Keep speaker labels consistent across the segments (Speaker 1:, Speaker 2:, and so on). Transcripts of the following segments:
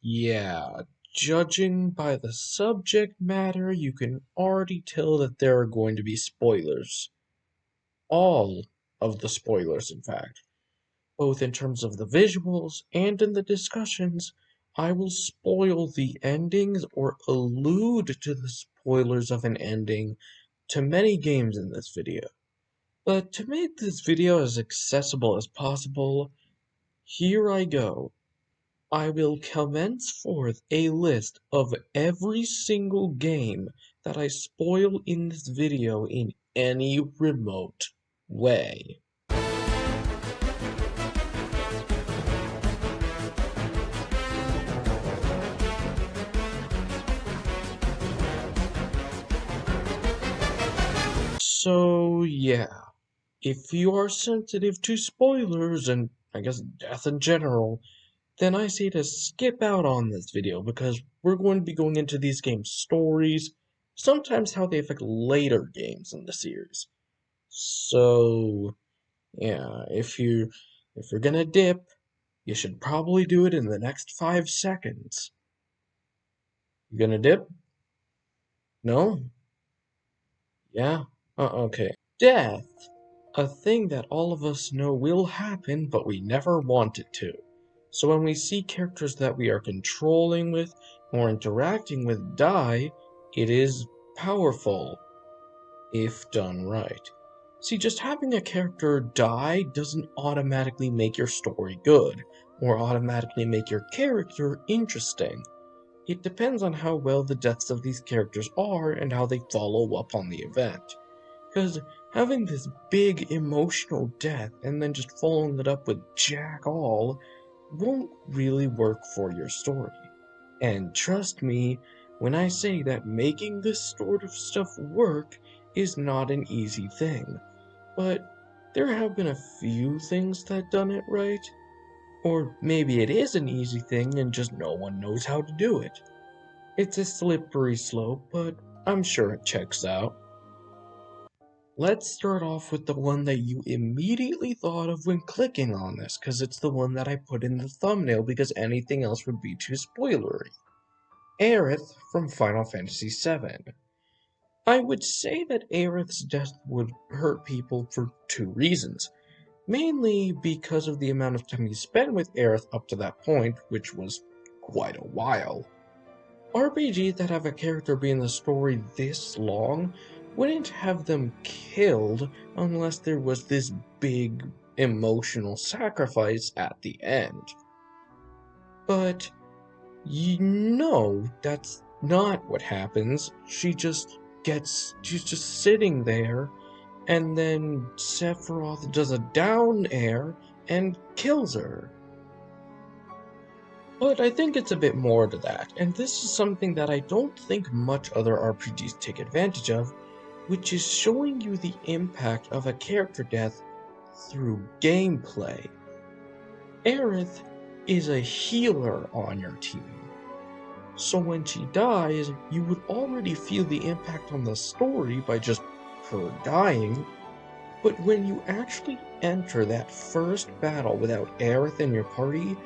Speaker 1: Yeah, judging by the subject matter, you can already tell that there are going to be spoilers. All of the spoilers, in fact. Both in terms of the visuals and in the discussions, I will spoil the endings or allude to the spoilers of an ending to many games in this video. But to make this video as accessible as possible, here I go. I will commence forth a list of every single game that I spoil in this video in any remote way. So yeah, if you are sensitive to spoilers and I guess death in general, then I say to skip out on this video because we're going to be going into these games' stories, sometimes how they affect later games in the series. So yeah, if you're gonna dip, you should probably do it in the next 5 seconds. You gonna dip? No? Yeah? Okay. Death. A thing that all of us know will happen, but we never want it to. So when we see characters that we are controlling with or interacting with die, it is powerful, if done right. See, just having a character die doesn't automatically make your story good, or automatically make your character interesting. It depends on how well the deaths of these characters are and how they follow up on the event. Because having this big emotional death and then just following it up with jack all won't really work for your story. And trust me when I say that making this sort of stuff work is not an easy thing. But there have been a few things that done it right. Or maybe it is an easy thing and just no one knows how to do it. It's a slippery slope, but I'm sure it checks out. Let's start off with the one that you immediately thought of when clicking on this, because it's the one that I put in the thumbnail because anything else would be too spoilery. Aerith from Final Fantasy VII. I would say that Aerith's death would hurt people for two reasons. Mainly because of the amount of time you spent with Aerith up to that point, which was quite a while. RPGs that have a character be in the story this long wouldn't have them killed unless there was this big emotional sacrifice at the end. But you know that's not what happens. She's just sitting there, and then Sephiroth does a down air and kills her. But I think it's a bit more to that, and this is something that I don't think much other RPGs take advantage of, which is showing you the impact of a character death through gameplay. Aerith is a healer on your team, so when she dies, you would already feel the impact on the story by just her dying, but when you actually enter that first battle without Aerith in your party,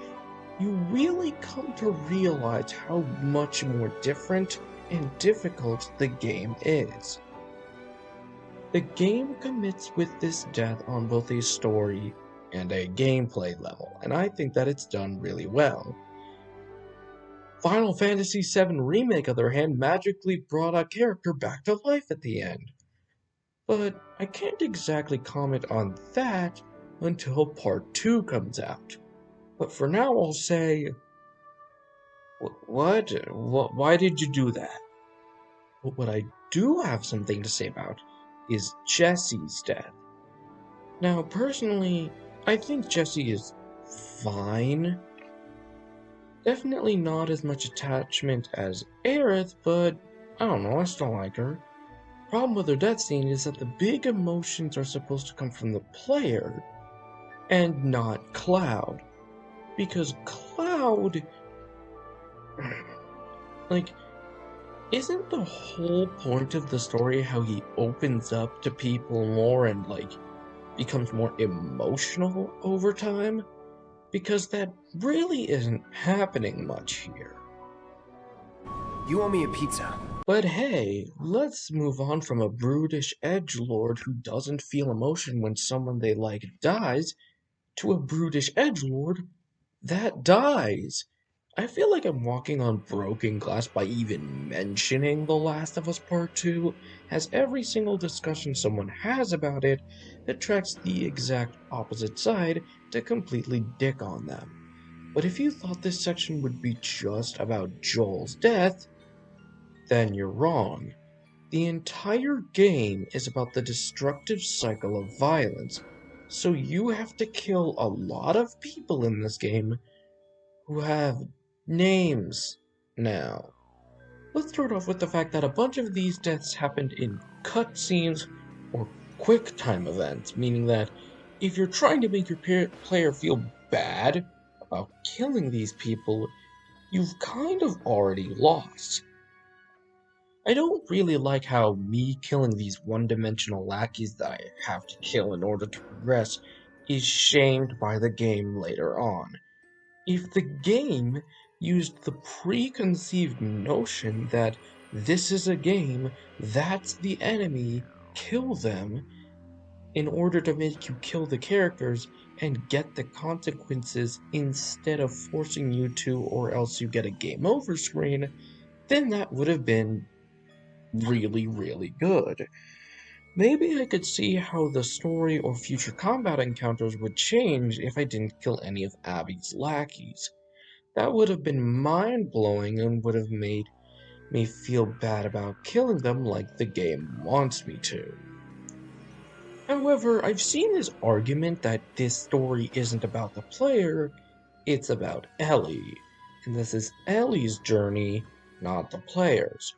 Speaker 1: you really come to realize how much more different and difficult the game is. The game commits with this death on both a story and a gameplay level, and I think that it's done really well. Final Fantasy VII Remake, on the other hand, magically brought a character back to life at the end. But I can't exactly comment on that until Part 2 comes out. But for now, I'll say, what? Why did you do that? But what I do have something to say about is Jessie's death. Now, personally, I think Jessie is fine. Definitely not as much attachment as Aerith, but I don't know, I still like her. Problem with her death scene is that the big emotions are supposed to come from the player, and not Cloud. Because Cloud, like, isn't the whole point of the story how he opens up to people more and, like, becomes more emotional over time? because that really isn't happening much here.
Speaker 2: You owe me a pizza.
Speaker 1: But hey, let's move on from a brutish edgelord who doesn't feel emotion when someone they like dies to a brutish edgelord that dies. I feel like I'm walking on broken glass by even mentioning The Last of Us Part 2, as every single discussion someone has about it attracts the exact opposite side to completely dick on them. But if you thought this section would be just about Joel's death, then you're wrong. The entire game is about the destructive cycle of violence, so you have to kill a lot of people in this game who have names now. Let's start off with the fact that a bunch of these deaths happened in cutscenes or quick time events, meaning that if you're trying to make your player feel bad about killing these people, you've kind of already lost. I don't really like how me killing these one-dimensional lackeys that I have to kill in order to progress is shamed by the game later on. If the game used the preconceived notion that this is a game, that's the enemy, kill them, in order to make you kill the characters and get the consequences instead of forcing you to, or else you get a game over screen, then that would have been really, really good. Maybe I could see how the story or future combat encounters would change if I didn't kill any of Abby's lackeys. That would have been mind-blowing and would have made me feel bad about killing them like the game wants me to. However, I've seen this argument that this story isn't about the player, it's about Ellie, and this is Ellie's journey, not the player's.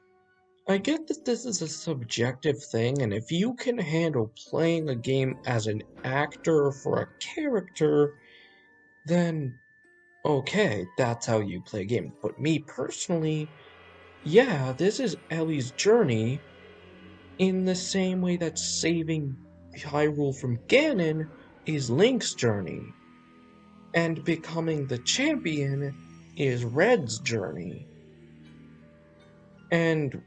Speaker 1: I get that this is a subjective thing, and if you can handle playing a game as an actor for a character, then okay, that's how you play a game. But me personally, yeah, this is Ellie's journey in the same way that saving Hyrule from Ganon is Link's journey, and becoming the champion is Red's journey. And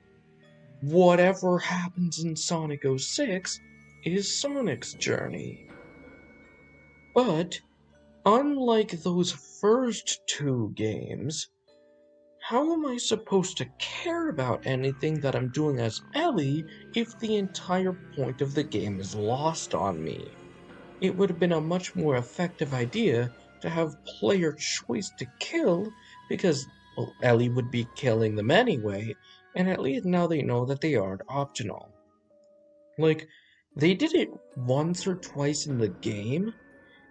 Speaker 1: whatever happens in Sonic 06 is Sonic's journey. But, unlike those first two games, how am I supposed to care about anything that I'm doing as Ellie if the entire point of the game is lost on me? It would have been a much more effective idea to have player choice to kill because, well, Ellie would be killing them anyway, and at least now they know that they aren't optional. Like, they did it once or twice in the game,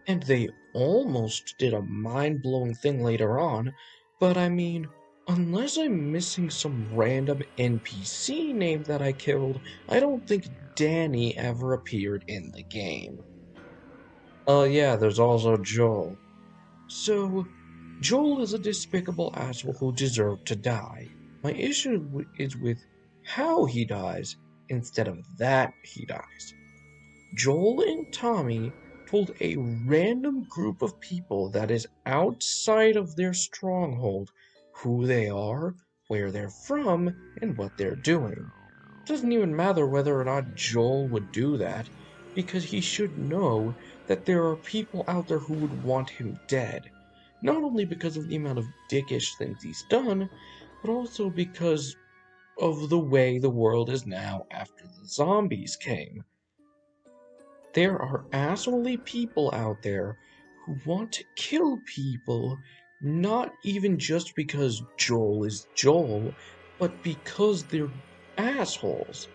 Speaker 1: and they almost did a mind-blowing thing later on, but I mean, unless I'm missing some random NPC name that I killed, I don't think Danny ever appeared in the game. Oh yeah, there's also Joel. So, Joel is a despicable asshole who deserved to die. My issue is with how he dies instead of that he dies. Joel and Tommy told a random group of people that is outside of their stronghold who they are, where they're from, and what they're doing. It doesn't even matter whether or not Joel would do that, because he should know that there are people out there who would want him dead. Not only because of the amount of dickish things he's done, but also because of the way the world is now after the zombies came. There are assholey people out there who want to kill people, not even just because Joel is Joel, but because they're assholes.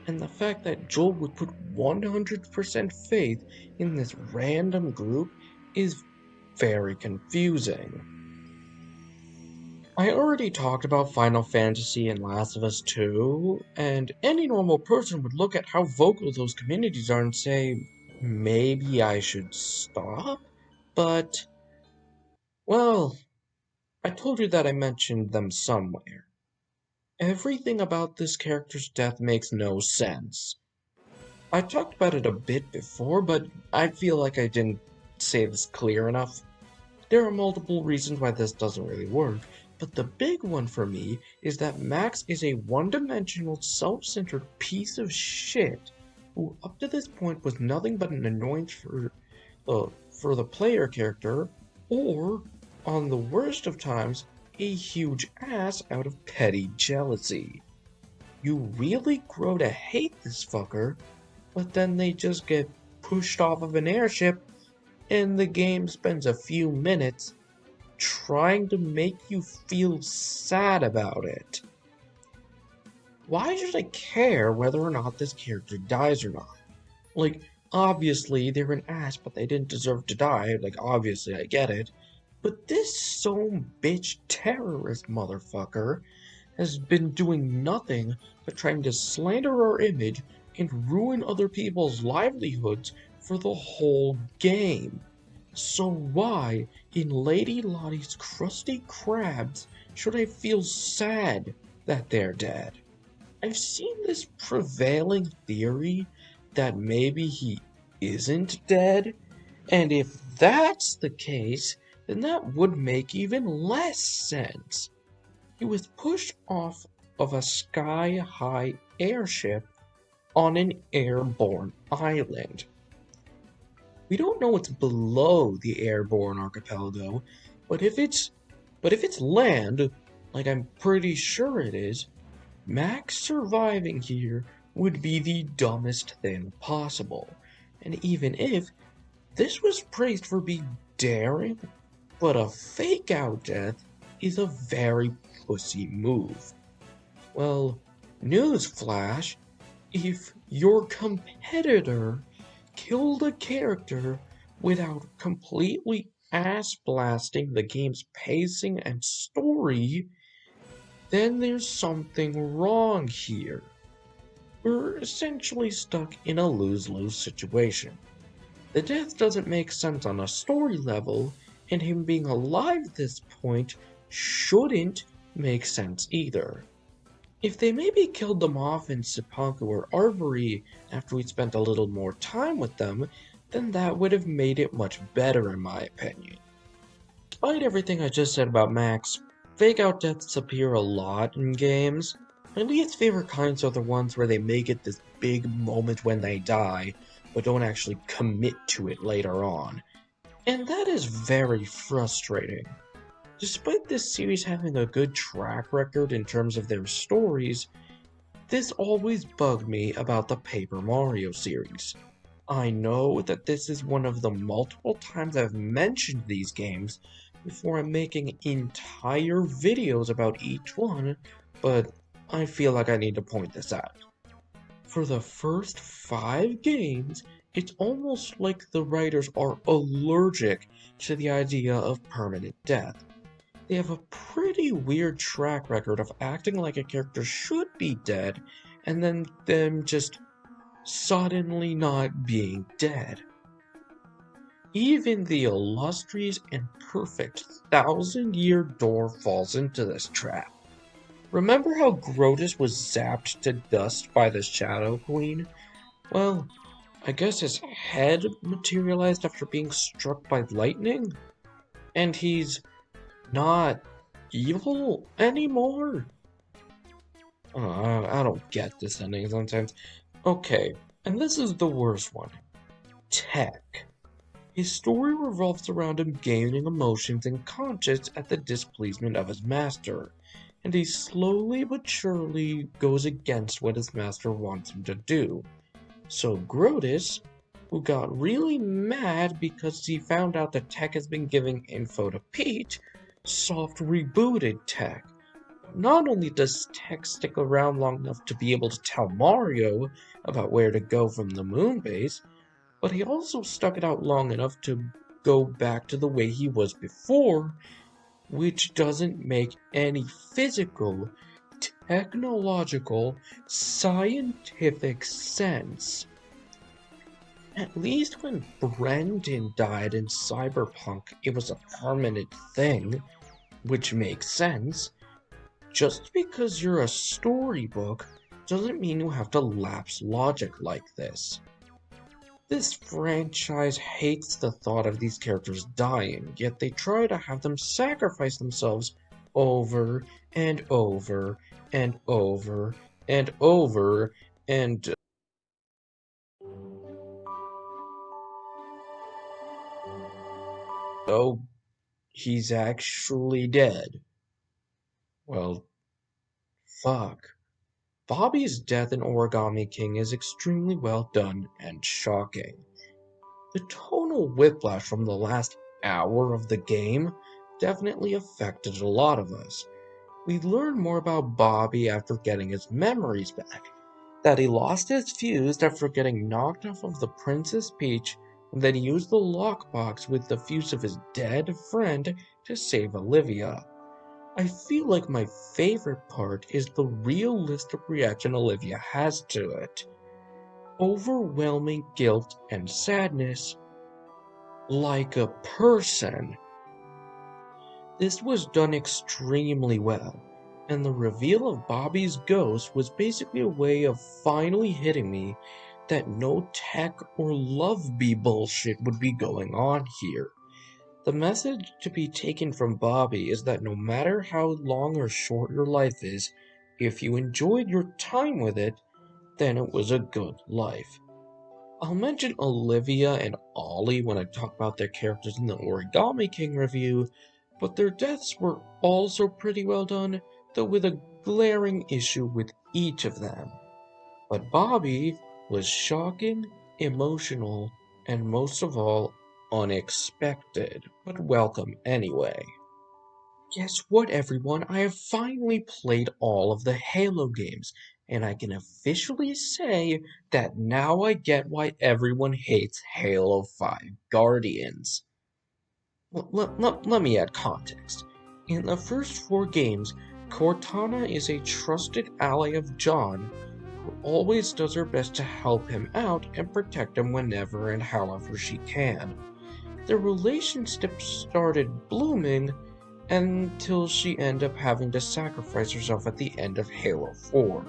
Speaker 1: And the fact that Joel would put 100% faith in this random group is very confusing. I already talked about Final Fantasy and Last of Us 2, and any normal person would look at how vocal those communities are and say, maybe I should stop? But, well, I told you that I mentioned them somewhere. Everything about this character's death makes no sense. I talked about it a bit before, but I feel like I didn't say this clear enough. There are multiple reasons why this doesn't really work, but the big one for me is that Max is a one-dimensional, self-centered piece of shit who up to this point was nothing but an annoyance for the player character, or, on the worst of times, a huge ass out of petty jealousy. You really grow to hate this fucker, but then they just get pushed off of an airship and the game spends a few minutes trying to make you feel sad about it. Why should I care whether or not this character dies or not? Like, obviously they're an ass, but they didn't deserve to die. Like, obviously I get it. But this bitch terrorist motherfucker has been doing nothing but trying to slander our image and ruin other people's livelihoods for the whole game. So why, in Lady Lottie's Krusty Krabs, should I feel sad that they're dead? I've seen this prevailing theory that maybe he isn't dead, and if that's the case, then that would make even less sense. He was pushed off of a sky-high airship on an airborne island. We don't know what's below the airborne archipelago, but if it's land, like I'm pretty sure it is, Max surviving here would be the dumbest thing possible. And even if this was praised for being daring, but a fake-out death is a very pussy move. Well, newsflash, if your competitor killed a character without completely ass-blasting the game's pacing and story, then there's something wrong here. We're essentially stuck in a lose-lose situation. The death doesn't make sense on a story level, and him being alive at this point shouldn't make sense either. If they maybe killed them off in Sipanku or Arbory after we'd spent a little more time with them, then that would have made it much better in my opinion. Despite everything I just said about Max, fake-out deaths appear a lot in games. My least favorite kinds are the ones where they make it this big moment when they die, but don't actually commit to it later on. And that is very frustrating. Despite this series having a good track record in terms of their stories, this always bugged me about the Paper Mario series. I know that this is one of the multiple times I've mentioned these games before I'm making entire videos about each one, but I feel like I need to point this out. For the first 5 games, it's almost like the writers are allergic to the idea of permanent death. They have a pretty weird track record of acting like a character should be dead, and then them just suddenly not being dead. Even the illustrious and perfect 1000-year door falls into this trap. Remember how Grotus was zapped to dust by the Shadow Queen? Well, I guess his head materialized after being struck by lightning? And he's not evil anymore? I don't get this ending sometimes. Okay, and this is the worst one. Tech. His story revolves around him gaining emotions and conscience at the displeasement of his master, and he slowly but surely goes against what his master wants him to do. So Grotus, who got really mad because he found out that Tech has been giving info to Peach, soft rebooted Tech. Not only does Tech stick around long enough to be able to tell Mario about where to go from the moon base, but he also stuck it out long enough to go back to the way he was before, which doesn't make any physical, technological, scientific sense. At least when Brendan died in Cyberpunk, it was a permanent thing, which makes sense. Just because you're a storybook doesn't mean you have to lapse logic like this. This franchise hates the thought of these characters dying, yet they try to have them sacrifice themselves over and over and over and over and oh, he's actually dead. Well, fuck. Bobby's death in Origami King is extremely well done and shocking. The tonal whiplash from the last hour of the game definitely affected a lot of us. We learn more about Bobby after getting his memories back, that he lost his fuse after getting knocked off of the Princess Peach, and that he used the lockbox with the fuse of his dead friend to save Olivia. I feel like my favorite part is the realistic reaction Olivia has to it. Overwhelming guilt and sadness, like a person. This was done extremely well, and the reveal of Bobby's ghost was basically a way of finally hitting me that no tech or love bee bullshit would be going on here. The message to be taken from Bobby is that no matter how long or short your life is, if you enjoyed your time with it, then it was a good life. I'll mention Olivia and Ollie when I talk about their characters in the Origami King review, but their deaths were also pretty well done, though with a glaring issue with each of them. But Bobby was shocking, emotional, and most of all, unexpected, but welcome anyway. Guess what, everyone? I have finally played all of the Halo games, and I can officially say that now I get why everyone hates Halo 5 Guardians. Let me add context. In the first 4 games, Cortana is a trusted ally of John, who always does her best to help him out and protect him whenever and however she can. Their relationship started blooming until she ended up having to sacrifice herself at the end of Halo 4.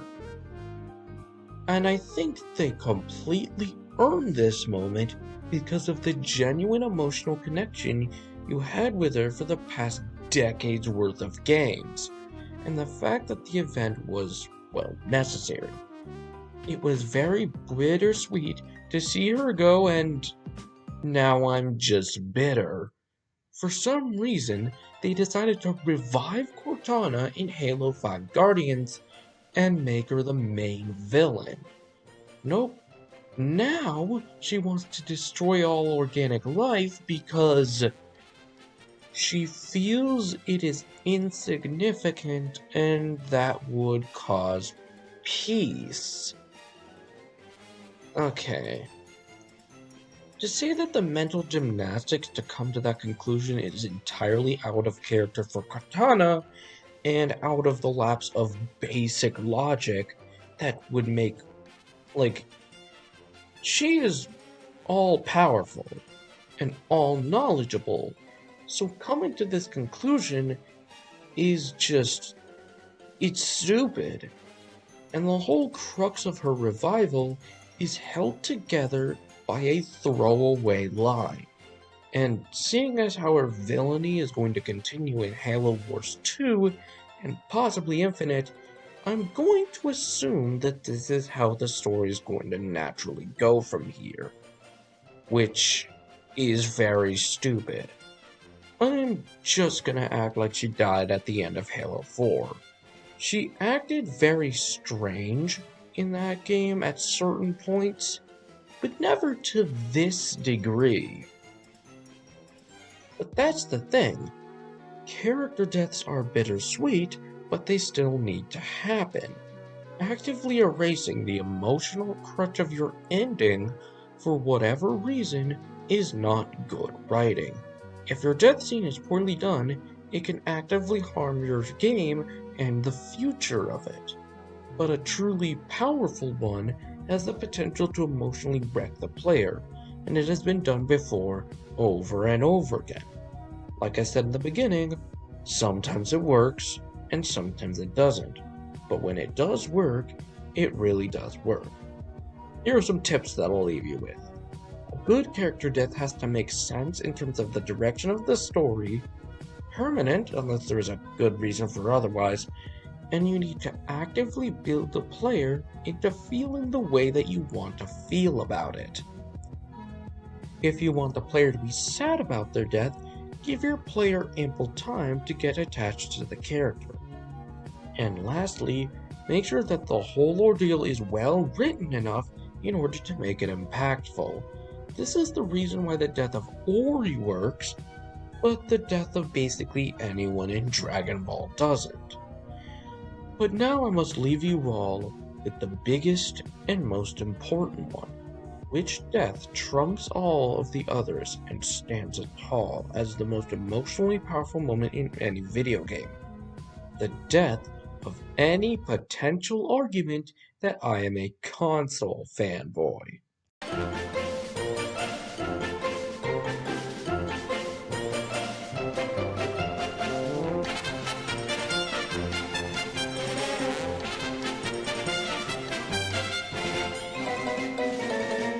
Speaker 1: And I think they completely earned this moment because of the genuine emotional connection you had with her for the past decade's worth of games, and the fact that the event was, well, necessary. It was very bittersweet to see her go, and now I'm just bitter. For some reason, they decided to revive Cortana in Halo 5 Guardians and make her the main villain. Nope. Now she wants to destroy all organic life because she feels it is insignificant and that would cause peace. Okay. To say that the mental gymnastics to come to that conclusion is entirely out of character for Cortana and out of the lapse of basic logic that would make, like, she is all powerful and all knowledgeable, so coming to this conclusion is just, it's stupid. And the whole crux of her revival is held together by a throwaway line. And seeing as how her villainy is going to continue in Halo Wars 2 and possibly Infinite, I'm going to assume that this is how the story is going to naturally go from here. Which is very stupid. I'm just gonna act like she died at the end of Halo 4. She acted very strange in that game at certain points, but never to this degree. But that's the thing. Character deaths are bittersweet, but they still need to happen. Actively erasing the emotional crutch of your ending for whatever reason is not good writing. If your death scene is poorly done, it can actively harm your game and the future of it. But a truly powerful one has the potential to emotionally wreck the player, and it has been done before over and over again. Like I said in the beginning, sometimes it works, and sometimes it doesn't. But when it does work, it really does work. Here are some tips that I'll leave you with. good character death has to make sense in terms of the direction of the story, permanent unless there is a good reason for otherwise, and you need to actively build the player into feeling the way that you want to feel about it. If you want the player to be sad about their death, give your player ample time to get attached to the character. And lastly, make sure that the whole ordeal is well written enough in order to make it impactful. This is the reason why the death of Ori works, but the death of basically anyone in Dragon Ball doesn't. But now I must leave you all with the biggest and most important one. Which death trumps all of the others and stands tall as the most emotionally powerful moment in any video game? The death of any potential argument that I am a console fanboy.